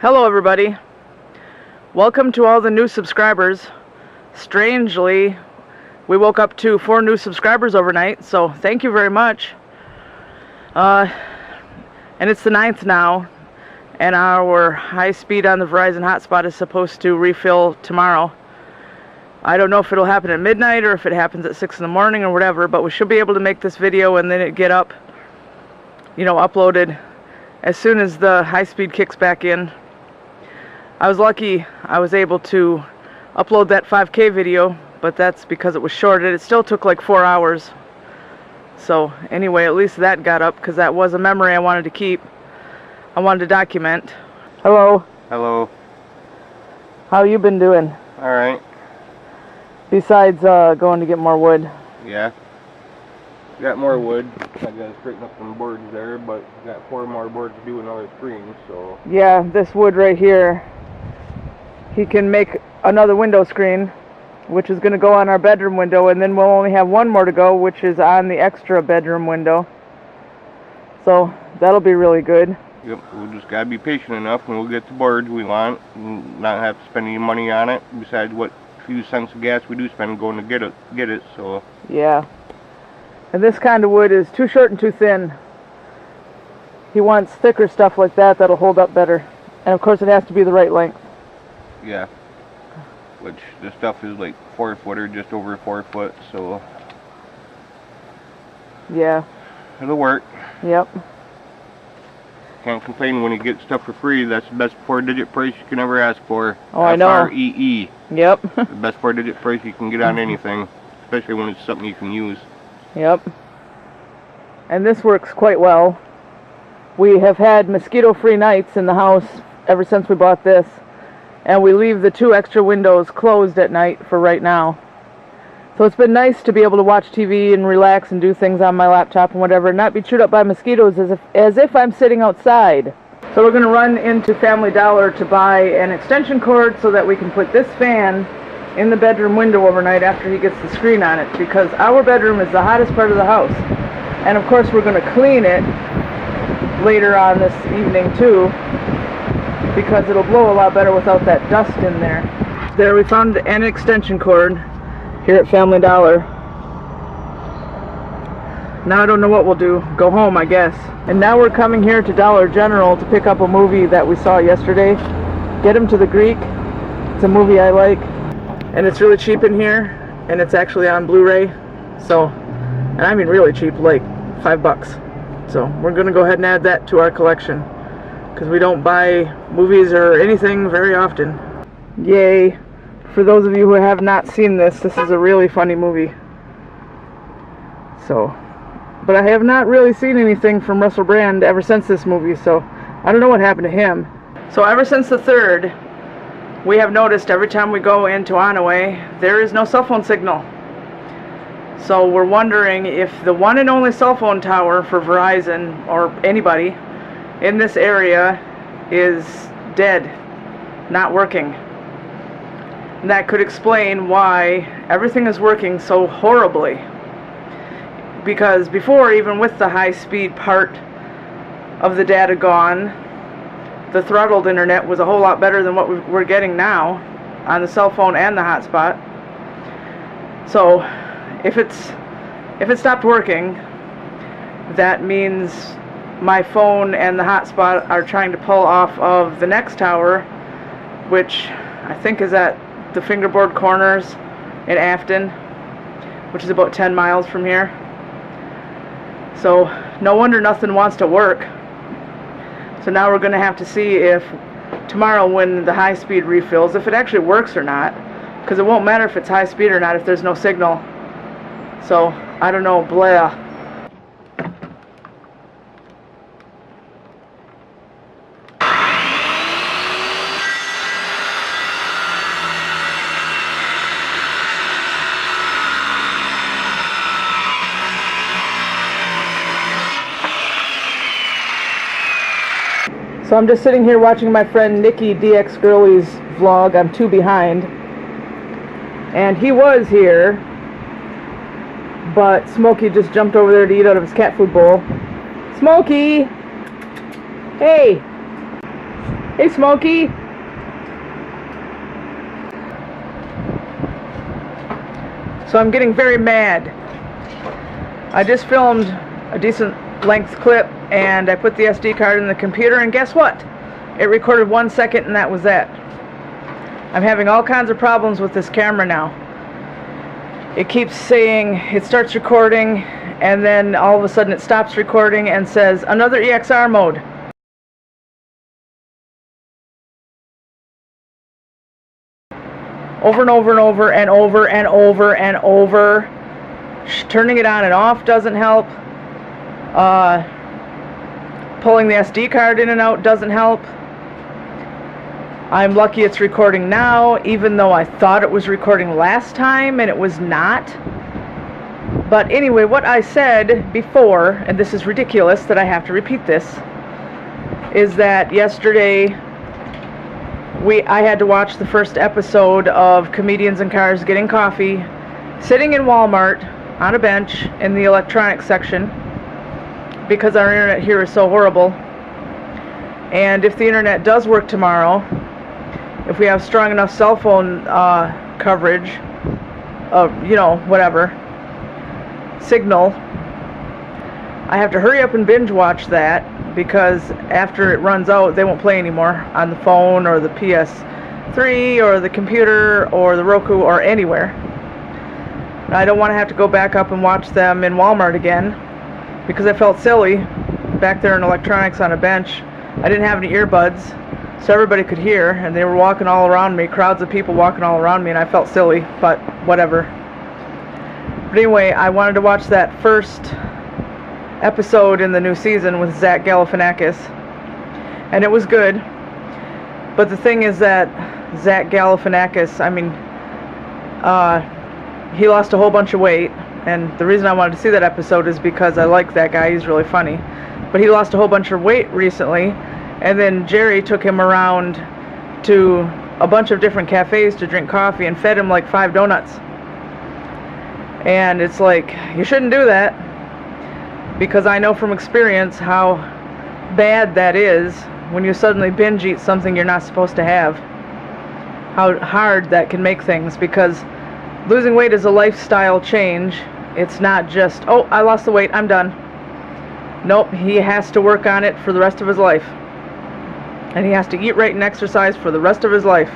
Hello everybody. Welcome to all the new subscribers. Strangely, we woke up to 4 new subscribers overnight, so thank you very much. And it's the 9th now, and our high speed on the Verizon hotspot is supposed to refill tomorrow. I don't know if it'll happen at midnight or if it happens at 6 in the morning or whatever, but we should be able to make this video and then it get up, uploaded as soon as the high speed kicks back in. I was lucky I was able to upload that 5K video, but that's because it was shorted. It still took like 4 hours. So anyway, at least that got up because that was a memory I wanted to keep. I wanted to document. Hello. Hello. How you been doing? Alright. Besides going to get more wood. Yeah. Got more wood. I gotta straighten up some boards there, but got 4 more boards to do another screen, so. Yeah, this wood right here, he can make another window screen, which is going to go on our bedroom window, and then we'll only have 1 more to go, which is on the extra bedroom window. So that'll be really good. Yep, we'll just gotta be patient enough and we'll get the boards we want and not have to spend any money on it besides what few cents of gas we do spend going to get it, so. Yeah. And this kind of wood is too short and too thin. He wants thicker stuff like that that'll hold up better. And of course it has to be the right length. Yeah. Which this stuff is like 4 foot or just over 4 foot, so. Yeah. It'll work. Yep. Can't complain when you get stuff for free. That's the best 4-digit price you can ever ask for. Oh, I know. FREE. Yep. The best 4-digit price you can get on anything, especially when it's something you can use. Yep. And this works quite well. We have had mosquito-free nights in the house ever since we bought this. And we leave the 2 extra windows closed at night for right now. So it's been nice to be able to watch TV and relax and do things on my laptop and whatever, and not be chewed up by mosquitoes as if I'm sitting outside. So we're going to run into Family Dollar to buy an extension cord so that we can put this fan in the bedroom window overnight after he gets the screen on it, because our bedroom is the hottest part of the house. And of course we're going to clean it later on this evening too, because it'll blow a lot better without that dust in there. There, we found an extension cord here at Family Dollar. Now I don't know what we'll do. Go home, I guess. And now we're coming here to Dollar General to pick up a movie that we saw yesterday. Get Him to the Greek. It's a movie I like. And it's really cheap in here. And it's actually on Blu-ray. So, and I mean really cheap, like $5. So we're going to go ahead and add that to our collection, because we don't buy movies or anything very often. Yay. For those of you who have not seen this, this is a really funny movie. So, but I have not really seen anything from Russell Brand ever since this movie, so I don't know what happened to him. So ever since the 3rd, we have noticed every time we go into Onaway, there is no cell phone signal. So we're wondering if the one and only cell phone tower for Verizon or anybody in this area is dead, not working. And that could explain why everything is working so horribly. Because before, even with the high-speed part of the data gone, the throttled internet was a whole lot better than what we're getting now on the cell phone and the hotspot. So if it stopped working, that means my phone and the hotspot are trying to pull off of the next tower, which I think is at the Fingerboard Corners in Afton, which is about 10 miles from here. So no wonder nothing wants to work. So now we're going to have to see if tomorrow, when the high speed refills, if it actually works or not, because it won't matter if it's high speed or not if there's no signal. So I don't know, blah. So I'm just sitting here watching my friend Nikki DX Girlie's vlog. I'm 2 behind. And he was here, but Smokey just jumped over there to eat out of his cat food bowl. Smokey! Hey! Hey, Smokey! So I'm getting very mad. I just filmed a decent length clip and I put the SD card in the computer, and guess what? It recorded 1 second and that was that. I'm having all kinds of problems with this camera now. It keeps saying it starts recording and then all of a sudden it stops recording and says another EXR mode. Over and over and over and over and over and over. Turning it on and off doesn't help. Pulling the SD card in and out doesn't help. I'm lucky it's recording now, even though I thought it was recording last time and it was not. But anyway, what I said before, and this is ridiculous that I have to repeat this, is that yesterday I had to watch the first episode of Comedians in Cars Getting Coffee, sitting in Walmart on a bench in the electronics section, because our internet here is so horrible. And if the internet does work tomorrow, if we have strong enough cell phone coverage, you know, whatever, signal, I have to hurry up and binge watch that, because after it runs out they won't play anymore on the phone or the PS3 or the computer or the Roku or anywhere. I don't want to have to go back up and watch them in Walmart again, because I felt silly back there in electronics on a bench. I didn't have any earbuds, so everybody could hear, and they were walking all around me, crowds of people walking all around me, and I felt silly, but whatever. But anyway, I wanted to watch that first episode in the new season with Zach Galifianakis, and it was good. But the thing is that Zach Galifianakis, I mean, he lost a whole bunch of weight, and the reason I wanted to see that episode is because I like that guy, he's really funny. But he lost a whole bunch of weight recently, and then Jerry took him around to a bunch of different cafes to drink coffee and fed him like 5 donuts. And it's like, you shouldn't do that, because I know from experience how bad that is when you suddenly binge eat something you're not supposed to have. How hard that can make things, because losing weight is a lifestyle change. It's not just, oh, I lost the weight, I'm done. Nope, he has to work on it for the rest of his life. And he has to eat right and exercise for the rest of his life.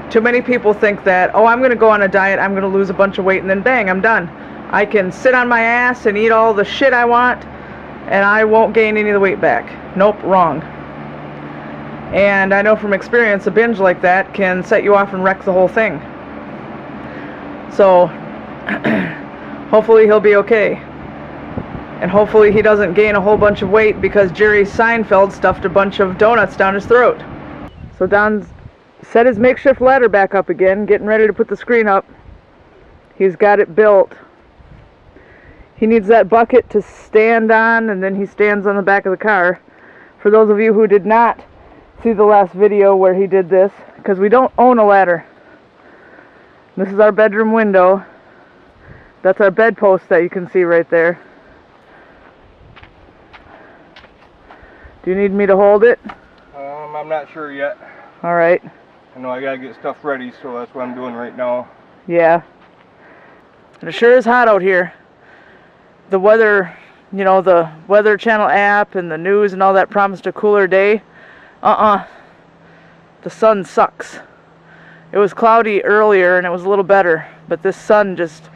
Too many people think that, oh, I'm going to go on a diet, I'm going to lose a bunch of weight, and then bang, I'm done. I can sit on my ass and eat all the shit I want, and I won't gain any of the weight back. Nope, wrong. And I know from experience, a binge like that can set you off and wreck the whole thing. So, hopefully he'll be okay. And hopefully he doesn't gain a whole bunch of weight because Jerry Seinfeld stuffed a bunch of donuts down his throat. So Don's set his makeshift ladder back up again, getting ready to put the screen up. He's got it built. He needs that bucket to stand on, and then he stands on the back of the car. For those of you who did not see the last video where he did this, because we don't own a ladder. This is our bedroom window. That's our bedpost that you can see right there. Do you need me to hold it? I'm not sure yet. Alright. I know I gotta get stuff ready, so that's what I'm doing right now. Yeah. And it sure is hot out here. The weather, you know, the Weather Channel app and the news and all that promised a cooler day. The sun sucks. It was cloudy earlier and it was a little better, but this sun just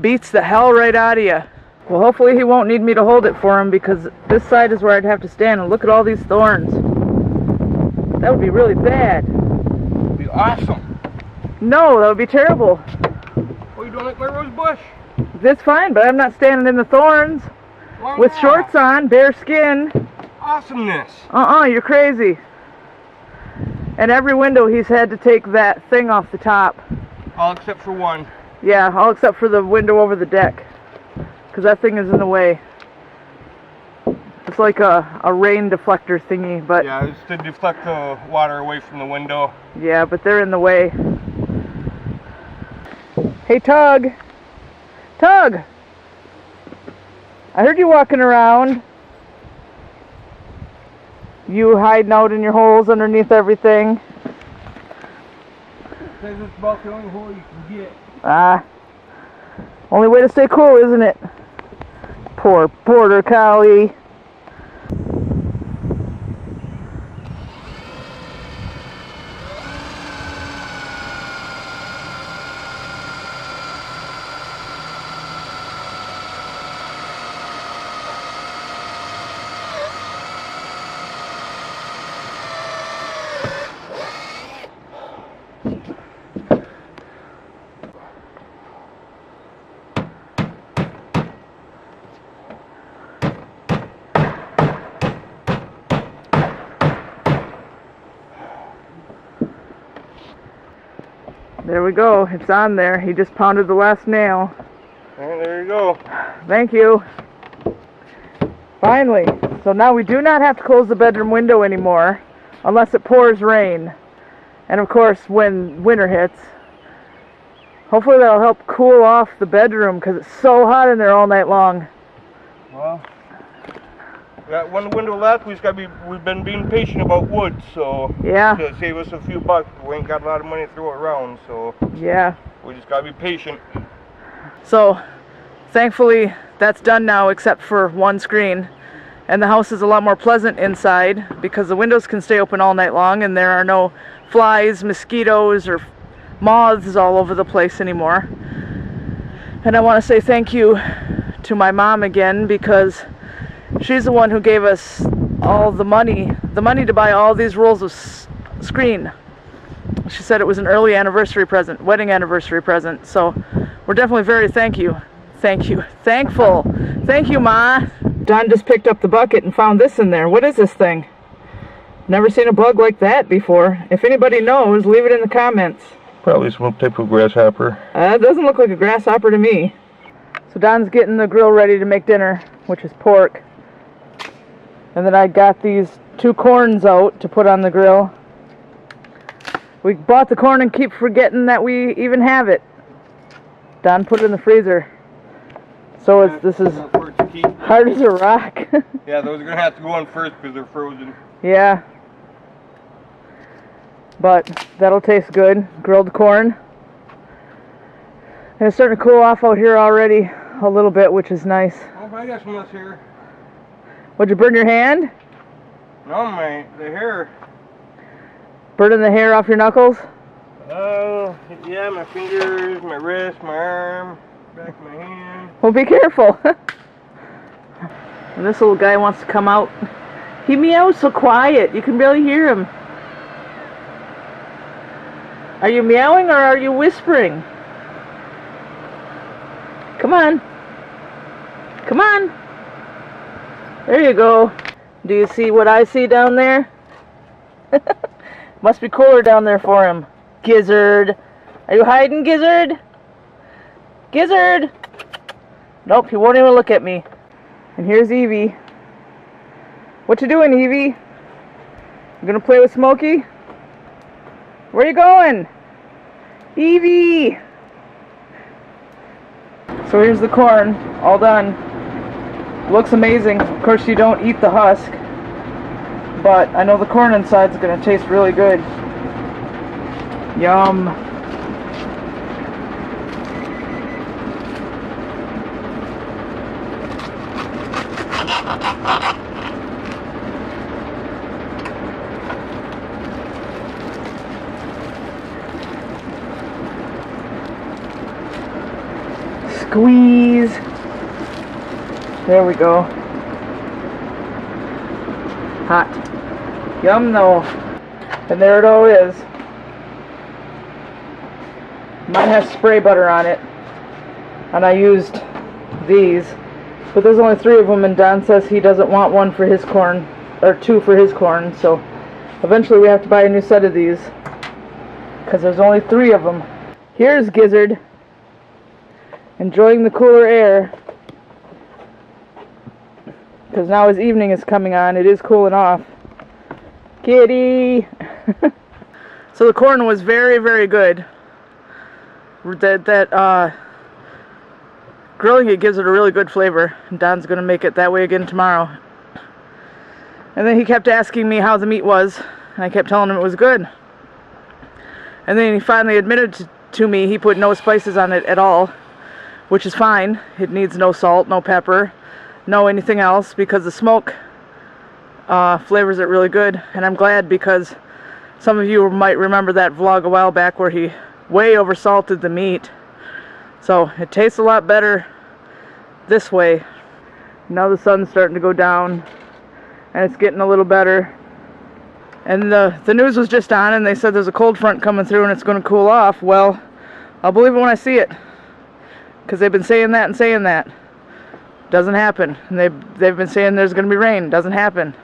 beats the hell right out of you. Well, hopefully he won't need me to hold it for him, because this side is where I'd have to stand, and look at all these thorns. That would be really bad. That would be awesome. No, that would be terrible. Oh, you don't like my rose bush? That's fine, but I'm not standing in the thorns. Why with not? Shorts on, bare skin. Awesomeness. You're crazy. And every window he's had to take that thing off the top. All except for one. Yeah, all except for the window over the deck, because that thing is in the way. It's like a rain deflector thingy, but... Yeah, it's to deflect the water away from the window. Yeah, but they're in the way. Hey, Tug! Tug! I heard you walking around. You hiding out in your holes underneath everything. Says it's about the only hole you can get. Ah. Only way to stay cool, isn't it? Poor border collie. There we go. It's on there. He just pounded the last nail. And there you go. Thank you. Finally. So now we do not have to close the bedroom window anymore unless it pours rain. And of course when winter hits. Hopefully that'll help cool off the bedroom because it's so hot in there all night long. Well, we got one window left. We've been being patient about wood, so yeah, to save us a few bucks. We ain't got a lot of money to throw around, so yeah, we just gotta be patient. So thankfully that's done now except for one screen, and the house is a lot more pleasant inside because the windows can stay open all night long and there are no flies, mosquitoes, or moths all over the place anymore. And I want to say thank you to my mom again because she's the one who gave us all the money to buy all these rolls of screen. She said it was an early anniversary present, wedding anniversary present. So we're definitely very thankful. Thank you, Ma. Don just picked up the bucket and found this in there. What is this thing? Never seen a bug like that before. If anybody knows, leave it in the comments. Probably some type of grasshopper. It doesn't look like a grasshopper to me. So Don's getting the grill ready to make dinner, which is pork. And then I got these 2 corns out to put on the grill. We bought the corn and keep forgetting that we even have it. Don put it in the freezer. So this is hard as a rock. Yeah, those are going to have to go on first because they're frozen. Yeah. But that'll taste good. Grilled corn. And it's starting to cool off out here already a little bit, which is nice. Oh, I got some less here. Would you burn your hand? No, the hair. Burning the hair off your knuckles? Yeah, my fingers, my wrist, my arm, back of my hand. Well, be careful. And this little guy wants to come out. He meows so quiet, you can barely hear him. Are you meowing or are you whispering? Come on. Come on. There you go. Do you see what I see down there? Must be cooler down there for him. Gizzard. Are you hiding, Gizzard? Gizzard! Nope, he won't even look at me. And here's Evie. What you doing, Evie? You gonna play with Smokey? Where you going? Evie! So here's the corn, all done. Looks amazing. Of course you don't eat the husk, but I know the corn inside is going to taste really good. Yum. Squeeze. There we go. Hot. Yum though. And there it all is. Mine has spray butter on it. And I used these. But there's only 3 of them and Don says he doesn't want 1 for his corn. Or 2 for his corn. So eventually we have to buy a new set of these. Because there's only 3 of them. Here's Gizzard. Enjoying the cooler air. Because now as evening is coming on, it is cooling off. Kitty! So the corn was very, very good. Grilling it gives it a really good flavor. Don's going to make it that way again tomorrow. And then he kept asking me how the meat was, and I kept telling him it was good. And then he finally admitted to me he put no spices on it at all, which is fine. It needs no salt, no pepper, no anything else, because the smoke flavors it really good. And I'm glad, because some of you might remember that vlog a while back where he way oversalted the meat. So it tastes a lot better this way. Now the sun's starting to go down, and it's getting a little better. And the news was just on, and they said there's a cold front coming through and it's going to cool off. Well, I'll believe it when I see it, because they've been saying that and saying that. Doesn't happen. And they've been saying there's going to be rain. Doesn't happen.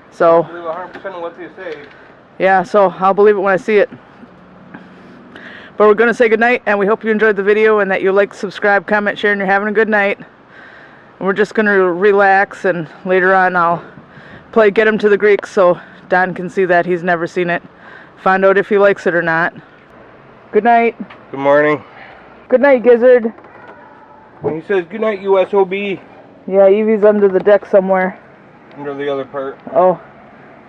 So, I believe 100% of what they say. Yeah, so I'll believe it when I see it. But we're going to say goodnight, and we hope you enjoyed the video and that you like, subscribe, comment, share, and you're having a good night. And we're just going to relax, and later on I'll play Get Him to the Greek so Don can see that he's never seen it. Find out if he likes it or not. Good night. Good morning. Good night, Gizzard. When he says good night, USOB. Yeah, Evie's under the deck somewhere. Under the other part. Oh.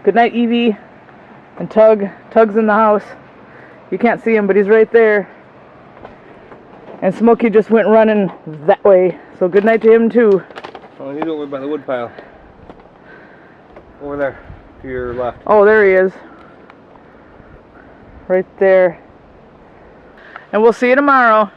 Good night, Evie. And Tug. Tug's in the house. You can't see him, but he's right there. And Smokey just went running that way. So good night to him, too. Oh, he's over by the wood pile. Over there. To your left. Oh, there he is. Right there. And we'll see you tomorrow.